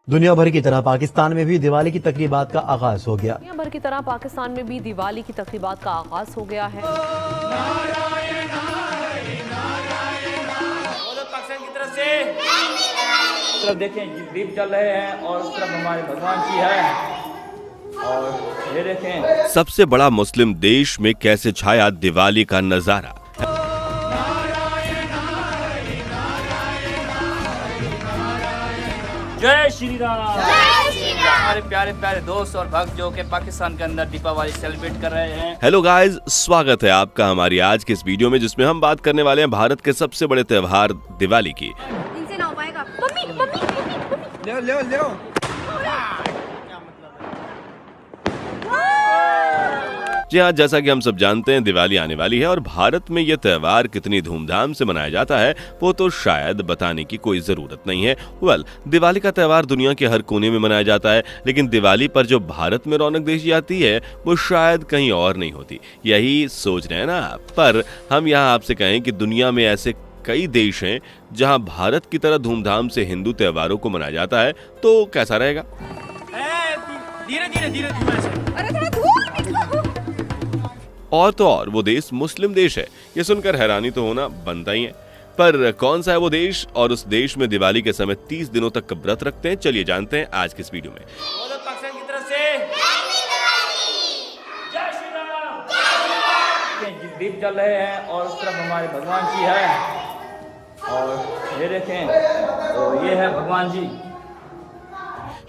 दुनिया भर की तरह पाकिस्तान में भी दिवाली की तकरीबात का आगाज हो गया। दुनिया भर की तरह पाकिस्तान में भी दिवाली की तकरीबात का आगाज हो गया है। पाकिस्तान की तरफ से तरफ देखें दीप जल रहे हैं और उस तरफ हमारे भगवान की है और ये देखें सबसे बड़ा मुस्लिम देश में कैसे छाया दिवाली का नजारा। जय श्री राम। हमारे प्यारे प्यारे दोस्त और भक्त जो कि पाकिस्तान के अंदर दीपावली सेलिब्रेट कर रहे हैं। हेलो गाइस, स्वागत है आपका हमारी आज के इस वीडियो में जिसमें हम बात करने वाले हैं भारत के सबसे बड़े त्योहार दिवाली की। इनसे ना हो पाएगा। मम्मी मम्मी मम्मी ले जी हाँ, जैसा कि हम सब जानते हैं दिवाली आने वाली है और भारत में यह त्योहार कितनी धूमधाम से मनाया जाता है वो तो शायद बताने की कोई जरूरत नहीं है। दिवाली का त्योहार दुनिया के हर कोने में मनाया जाता है, लेकिन दिवाली पर जो भारत में रौनक देखी जाती है वो शायद कहीं और नहीं होती। यही सोच रहे हैं ना आप? पर हम यहाँ आपसे कहें कि दुनिया में ऐसे कई देश हैं जहाँ भारत की तरह धूमधाम से हिंदू त्योहारों को मनाया जाता है, तो कैसा रहेगा? धीरे धीरे धीरे अरे थोड़ा दूर निकलो। और तो और वो देश मुस्लिम देश है। ये सुनकर हैरानी तो होना बनता ही है, पर कौन सा है वो देश और उस देश में दिवाली के समय 30 दिनों तक का व्रत रखते हैं, चलिए जानते हैं आज के इस वीडियो में। पाकिस्तान की तरफ से जय श्री राम। दीप जल रहे हैं और उस तरफ हमारे भगवान की है और ये देखें तो ये है भगवान जी।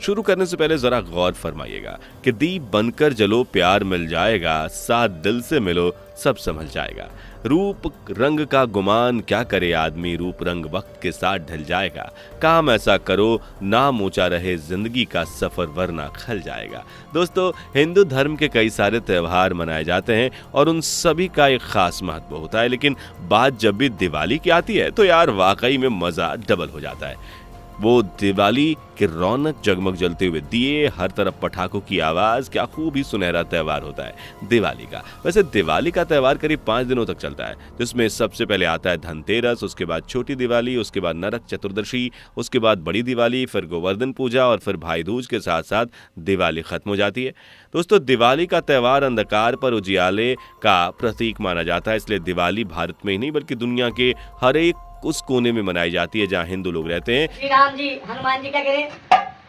शुरू करने से पहले जरा गौर फरमाइएगा कि दीप बनकर जलो प्यार मिल जाएगा, साथ दिल से मिलो सब संभल जाएगा। रूप रंग का गुमान क्या करे आदमी, रूप रंग वक्त के साथ ढल जाएगा। काम ऐसा करो नाम ऊंचा रहे, जिंदगी का सफर वरना खल जाएगा। दोस्तों, हिंदू धर्म के कई सारे त्योहार मनाए जाते हैं और उन सभी का एक खास महत्व होता है, लेकिन बात जब भी दिवाली की आती है तो यार वाकई में मजा डबल हो जाता है। वो दिवाली की रौनक, जगमग जलते हुए दिए, हर तरफ पटाखों की आवाज, क्या खूब ही सुनहरा त्योहार होता है दिवाली का। वैसे दिवाली का त्योहार करीब 5 दिनों तक चलता है, जिसमें सबसे पहले आता है धनतेरस, उसके बाद छोटी दिवाली, उसके बाद नरक चतुर्दशी, उसके बाद बड़ी दिवाली, फिर गोवर्धन पूजा और फिर भाई दूज के साथ साथ दिवाली खत्म हो जाती है। दोस्तों, दिवाली का त्योहार अंधकार पर उजियाले का प्रतीक माना जाता है, इसलिए दिवाली भारत में ही नहीं बल्कि दुनिया के हर एक उस कोने में मनाई जाती है जहां हिंदू लोग रहते हैं। श्री राम जी हनुमान जी क्या करें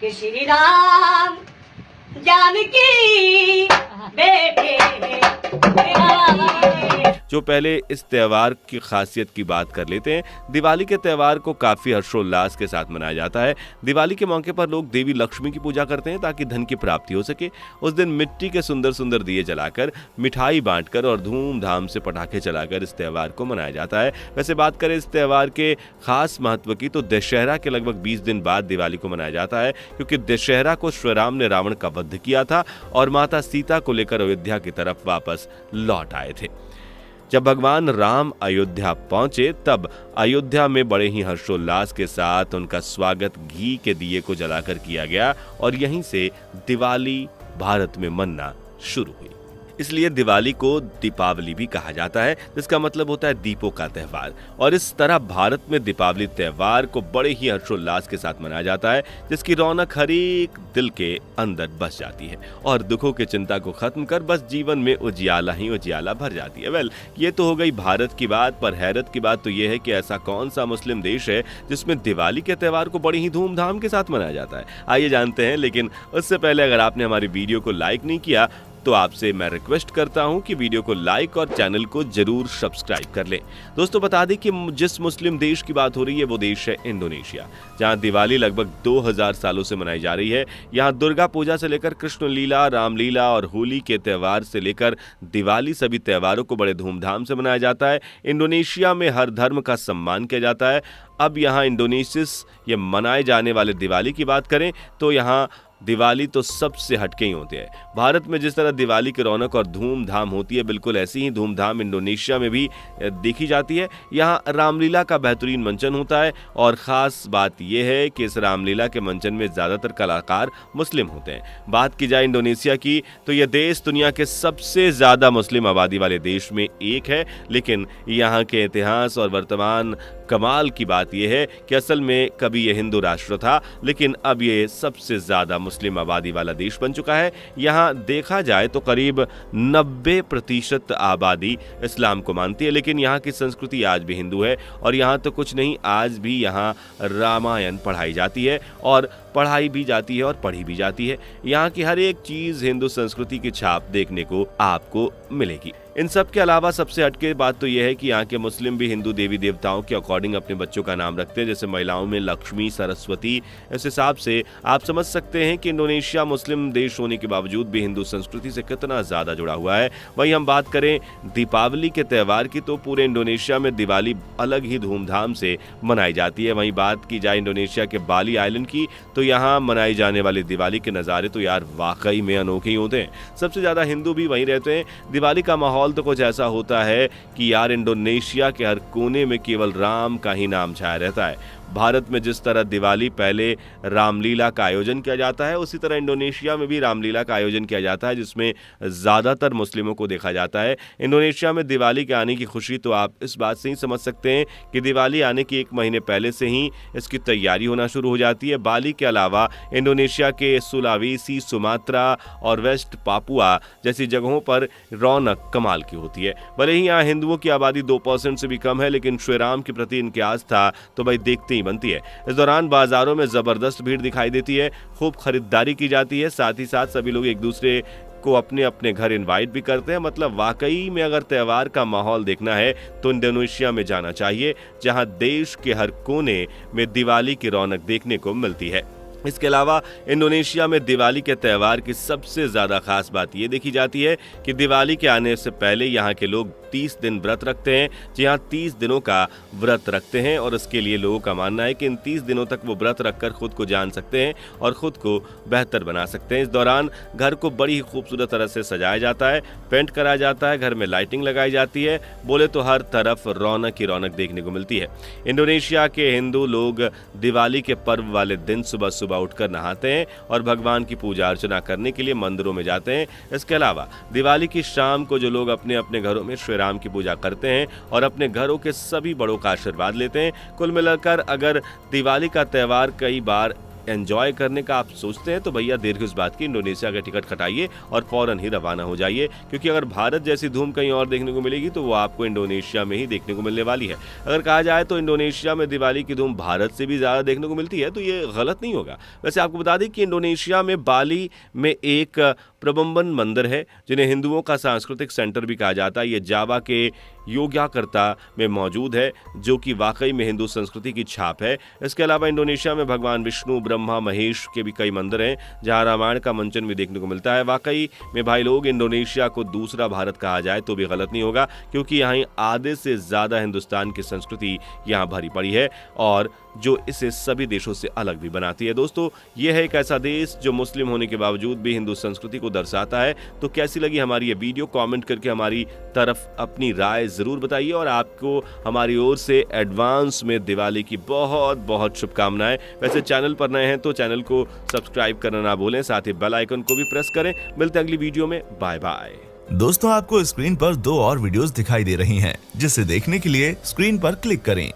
कि श्री राम जानकी बेटे जो पहले इस त्योहार की खासियत की बात कर लेते हैं। दिवाली के त्योहार को काफी हर्षोल्लास के साथ मनाया जाता है। दिवाली के मौके पर लोग देवी लक्ष्मी की पूजा करते हैं ताकि धन की प्राप्ति हो सके। उस दिन मिट्टी के सुंदर सुंदर दिए जलाकर, मिठाई बांटकर और धूमधाम से पटाखे चलाकर इस त्योहार को मनाया जाता है। वैसे बात करें इस त्योहार के खास महत्व की तो दशहरा के लगभग 20 दिन बाद दिवाली को मनाया जाता है, क्योंकि दशहरा को श्री राम ने रावण का वध किया था और माता सीता को लेकर अयोध्या की तरफ वापस लौट आए थे। जब भगवान राम अयोध्या पहुंचे तब अयोध्या में बड़े ही हर्षोल्लास के साथ उनका स्वागत घी के दिए को जलाकर किया गया और यहीं से दिवाली भारत में मनना शुरू हुई। इसलिए दिवाली को दीपावली भी कहा जाता है, जिसका मतलब होता है दीपों का त्योहार। और इस तरह भारत में दीपावली त्योहार को बड़े ही हर्षोल्लास के साथ मनाया जाता है, जिसकी रौनक हर एक दिल के अंदर बस जाती है और दुखों की चिंता को खत्म कर बस जीवन में उजियाला ही उजियाला भर जाती है। ये तो हो गई भारत की बात, पर हैरत की बात तो यह है कि ऐसा कौन सा मुस्लिम देश है जिसमें दिवाली के त्योहार को बड़ी ही धूमधाम के साथ मनाया जाता है। आइए जानते हैं, लेकिन उससे पहले अगर आपने हमारी वीडियो को लाइक नहीं किया तो आपसे मैं रिक्वेस्ट करता हूं कि वीडियो को लाइक और चैनल को जरूर सब्सक्राइब कर लें। दोस्तों, बता दें कि जिस मुस्लिम देश की बात हो रही है वो देश है इंडोनेशिया, जहां दिवाली लगभग 2000 सालों से मनाई जा रही है। यहां दुर्गा पूजा से लेकर कृष्ण लीला, रामलीला और होली के त्योहार से लेकर दिवाली, सभी त्योहारों को बड़े धूमधाम से मनाया जाता है। इंडोनेशिया में हर धर्म का सम्मान किया जाता है। अब यहाँ इंडोनेशियस ये मनाए जाने वाले दिवाली की बात करें तो यहाँ दिवाली तो सबसे हटके ही होते हैं। भारत में जिस तरह दिवाली की रौनक और धूमधाम होती है, बिल्कुल ऐसी ही धूमधाम इंडोनेशिया में भी देखी जाती है। यहाँ रामलीला का बेहतरीन मंचन होता है और ख़ास बात यह है कि इस रामलीला के मंचन में ज़्यादातर कलाकार मुस्लिम होते हैं। बात की जाए इंडोनेशिया की तो यह देश दुनिया के सबसे ज़्यादा मुस्लिम आबादी वाले देश में एक है, लेकिन यहाँ के इतिहास और वर्तमान कमाल की बात यह है कि असल में कभी ये हिंदू राष्ट्र था, लेकिन अब ये सबसे ज्यादा मुस्लिम आबादी वाला देश बन चुका है। यहाँ देखा जाए तो करीब 90% आबादी इस्लाम को मानती है, लेकिन यहाँ की संस्कृति आज भी हिंदू है। और यहाँ तो कुछ नहीं, आज भी यहाँ रामायण पढ़ाई जाती है और पढ़ाई भी जाती है और पढ़ी भी जाती है। यहाँ की हर एक चीज हिंदू संस्कृति की छाप देखने को आपको मिलेगी। इन सब के अलावा सबसे हटके बात तो यह है कि यहाँ के मुस्लिम भी हिंदू देवी देवताओं के अकॉर्डिंग अपने बच्चों का नाम रखते हैं, जैसे महिलाओं में लक्ष्मी, सरस्वती। इस हिसाब से आप समझ सकते हैं कि इंडोनेशिया मुस्लिम देश होने के बावजूद भी हिंदू संस्कृति से कितना ज्यादा जुड़ा हुआ है। वहीं हम बात करें दीपावली के त्यौहार की, तो पूरे इंडोनेशिया में दिवाली अलग ही धूमधाम से मनाई जाती है। वहीं बात की जाए इंडोनेशिया के बाली आइलैंड की, तो यहाँ मनाई जाने वाली दिवाली के नज़ारे तो यार वाकई में अनोखे ही होते हैं। सबसे ज़्यादा हिंदू भी वहीं रहते हैं। दिवाली का माहौल तो कुछ ऐसा होता है कि यार इंडोनेशिया के हर कोने में केवल राम का ही नाम छाया रहता है। भारत में जिस तरह दिवाली पहले रामलीला का आयोजन किया जाता है, उसी तरह इंडोनेशिया में भी रामलीला का आयोजन किया जाता है, जिसमें ज़्यादातर मुस्लिमों को देखा जाता है। इंडोनेशिया में दिवाली के आने की खुशी तो आप इस बात से ही समझ सकते हैं कि दिवाली आने के 1 महीने पहले से ही इसकी तैयारी होना शुरू हो जाती है। बाली के अलावा इंडोनेशिया के सुलावेसी, सुमात्रा और वेस्ट पापुआ जैसी जगहों पर रौनक कमाल की होती है। भले ही यहाँ हिंदुओं की आबादी 2% से भी कम है, लेकिन श्री राम के प्रति इनकी आस्था तो भाई देखते ही बनती है। इस दौरान बाजारों में जबरदस्त भीड़ दिखाई देती है, खूब खरीदारी की जाती है। साथ ही साथ सभी लोग एक दूसरे को अपने अपने घर इनवाइट भी करते हैं। मतलब वाकई में अगर त्यौहार का माहौल देखना है तो इंडोनेशिया में जाना चाहिए, जहां देश के हर कोने में दिवाली की रौनक देखने को मिलती है। इसके अलावा इंडोनेशिया में दिवाली के त्यौहार की सबसे ज़्यादा खास बात ये देखी जाती है कि दिवाली के आने से पहले यहाँ के लोग 30 दिन व्रत रखते हैं। जी हाँ, 30 दिनों का व्रत रखते हैं और इसके लिए लोगों का मानना है कि इन 30 दिनों तक वो व्रत रखकर खुद को जान सकते हैं और खुद को बेहतर बना सकते हैं। इस दौरान घर को बड़ी ही खूबसूरत तरह से सजाया जाता है, पेंट कराया जाता है, घर में लाइटिंग लगाई जाती है। बोले तो हर तरफ रौनक ही रौनक देखने को मिलती है। इंडोनेशिया के हिंदू लोग दिवाली के पर्व वाले दिन सुबह सुबह उठकर नहाते हैं और भगवान की पूजा अर्चना करने के लिए मंदिरों में जाते हैं। इसके अलावा दिवाली की शाम को जो लोग अपने अपने घरों में श्री राम की पूजा करते हैं और अपने घरों के सभी बड़ों का आशीर्वाद लेते हैं। कुल मिलाकर अगर दिवाली का त्यौहार कई बार एंजॉय करने का आप सोचते हैं तो भैया देर किस बात की, इंडोनेशिया का टिकट कटाइए और फौरन ही रवाना हो जाइए, क्योंकि अगर भारत जैसी धूम कहीं और देखने को मिलेगी तो वो आपको इंडोनेशिया में ही देखने को मिलने वाली है। अगर कहा जाए तो इंडोनेशिया में दिवाली की धूम भारत से भी ज़्यादा देखने को मिलती है तो ये गलत नहीं होगा। वैसे आपको बता दें कि इंडोनेशिया में बाली में एक प्रबंबन मंदिर है, जिन्हें हिंदुओं का सांस्कृतिक सेंटर भी कहा जाता है। ये जावा के योग्याकर्ता में मौजूद है, जो कि वाकई में हिंदू संस्कृति की छाप है। इसके अलावा इंडोनेशिया में भगवान विष्णु, ब्रह्मा, महेश के भी कई मंदिर हैं, जहां रामायण का मंचन भी देखने को मिलता है। वाकई में भाई लोग, इंडोनेशिया को दूसरा भारत कहा जाए तो भी गलत नहीं होगा, क्योंकि यहाँ आधे से ज़्यादा हिंदुस्तान की संस्कृति यहाँ भरी पड़ी है और जो इसे सभी देशों से अलग भी बनाती है। दोस्तों, ये है एक ऐसा देश जो मुस्लिम होने के बावजूद भी हिंदू संस्कृति को दर्शाता है। तो कैसी लगी हमारी ये वीडियो, कमेंट करके हमारी तरफ अपनी राय जरूर बताइए और आपको हमारी ओर से एडवांस में दिवाली की बहुत बहुत शुभकामनाएं। वैसे चैनल पर नए हैं तो चैनल को सब्सक्राइब करना ना भूलें, साथ ही बेल आइकन को भी प्रेस करें। मिलते हैं अगली वीडियो में, बाय बाय। दोस्तों, आपको स्क्रीन पर 2 और वीडियोस दिखाई दे रही हैं, जिसे देखने के लिए स्क्रीन पर क्लिक करें।